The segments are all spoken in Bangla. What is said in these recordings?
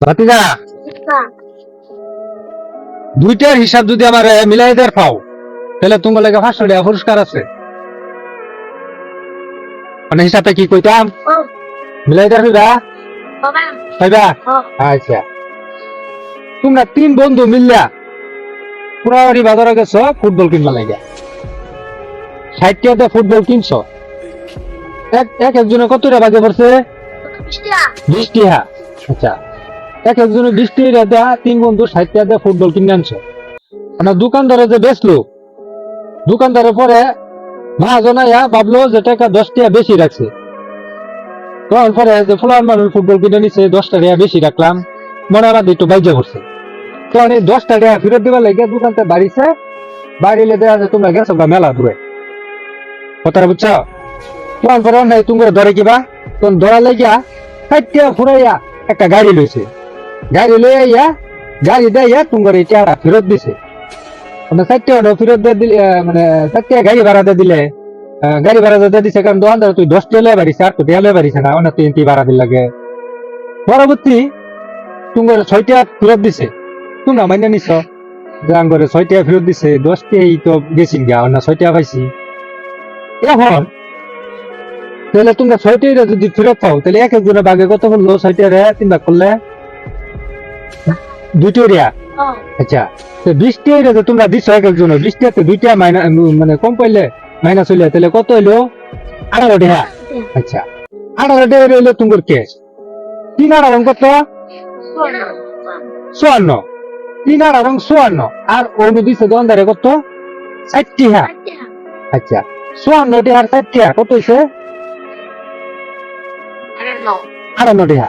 ভাতিজা দুইটার হিসাব যদি আমার মিলাই দেওয়ার পাও তাহলে তোমার লাগে 500 টাকা পুরস্কার আছে। মানে হিসাবটা কি কইতাম মিলাই দেওয়া পাইবা? আচ্ছা, তোমরা 3 বন্ধু মিললা পুরাবাড়ি বাজারে গেছো ফুটবল কিনবা লাগে। 60 টাকা ফুটবল কিনছো, এক একজনে কত টাকা বাজে পড়ছে? 20 টাকা। আচ্ছা, এক একজনে 20 টাকা দেয়া 3 বন্ধু 60 টাকা দিয়ে ফুটবল কিনে আনছো। মানে দোকানদারে যে বেচলো, দোকানদারের পরে মহাজনাইয়া ভাবলো যে টাকা 10 টাকা বেশি রাখছে। তখন পরে যে ফুলার মানুষ ফুটবল কিনে নিচ্ছে 10 টাকা বেশি রাখলাম, মনে হয় একটু বাইজা করছে। তখন এই 10 টাকা ফেরত দিবার লাগে দোকানটা বাড়িছে, বাড়িলে দেওয়া যায় তোমরা গেছো মেলা দূরে, কথাটা বুঝছো? তখন পরে নাই তুমি ধরে কিবা, তখন ধরা লাগিয়া 60 টাকা ফুরাইয়া একটা গাড়ি লইছে, গাড়ি লইয়া গাড়ি দেয়া তোমার এই টাকা ফেরত দিছে। মানে 60 টাকা ফেরত দিলে, মানে 60 টাকা গাড়ি ভাড়া দিয়ে দিলে, গাড়ি ভাড়া দিয়ে দিছে কারণ দোকানদার তুই 10 টাকা লয়ে বাড়িছে আর তো টাকা লয়ে বাড়িছে না, অন্য 3 ভাড়া দিল লাগে। পরবর্তী তোমার 6 টাকা ফেরত দিছে, তোমরা মাইনা নিছ যে আঙ্গরে 6 টাকা ফেরত দিছে, 10 টাকাই তো গেছি গা, অন্য 6 টাকা পাইছি। এখন তাহলে তোমরা 6 টাকা যদি ফেরত পাও তাহলে এক একজনের বাগে কত বললো? 6 টাকা 3 ভাগ করলে 2 টাকা। আচ্ছা, তো 20 টাকা যে তোমরা দিচ্ছ এক একজনের, 20 টাকাতে 2 টাকা মানে কম পাইলে মাইনাস হইলে তাহলে কত হইলো? 18 টাকা। আচ্ছা, 18 টাকা হইলো তোমার কেস। 3 18 কত? 54। 3 18 54 আর অনু দিছে দোকানদারে কত? 60 টাকা। আচ্ছা, 54 টাকা আর 60 টাকা কত হইছে? 58 টাকা।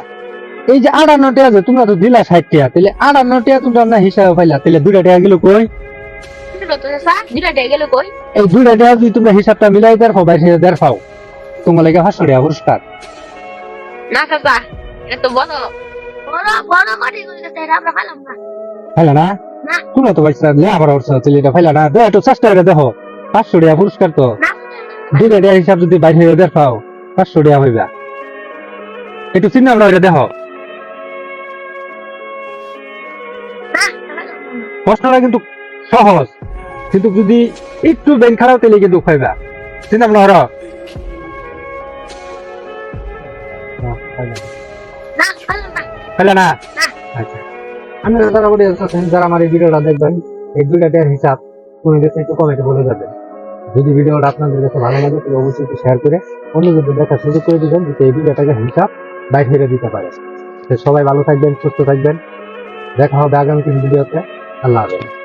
এই যে 58 টাকা যে তোমরা তো দিলা 60 টাকা, তাহলে 58 টাকা তোমরা না হিসাবে পাইলা, তাহলে 2 টাকা গেল কই? এই 2 টাকা যদি তোমরা হিসাবটা মিলাই দেওয়ার পাও, 22,000 পাও, তোমার লাগে 500 টাকা পুরস্কার। না চাচা, এটা তো বড় বড় মাটি করে গেছে, এটা আমরা পেলাম না। ফাইলা না? না। তোমরা তো বাইসা লে আবার ওর সাথে এটা ফাইলা না, একটু চেষ্টা করে দেখো। 500 টাকা পুরস্কার তো। 2 টাকা হিসাব যদি 22,000 পাও, 500 টাকা হইবা। একটু চিন্তা করে দেখো। প্রশ্নটা কিন্তু সহজ, কিন্তু যদি একটু ব্রেন খারাপ তাহলে কিন্তু পাইবা। চিন্তা ভাবনা করো। পাইলা না? আচ্ছা, আমি যারা আমার এই ভিডিওটা দেখবেন, এই 2 টাকার হিসাব কোন কাছে একটু কমেন্টে বলে যাবেন। যদি ভিডিওটা আপনাদের কাছে ভালো লাগে তাহলে অবশ্যই একটু শেয়ার করে অন্যদের দেখার সুযোগ করে দিবেন, যাতে এই 2 টাকার হিসাব বাইরে দিতে পারে। সবাই ভালো থাকবেন, সুস্থ থাকবেন, দেখা হবে আগামী ভিডিওতে। আল্লাহ হাফেজ।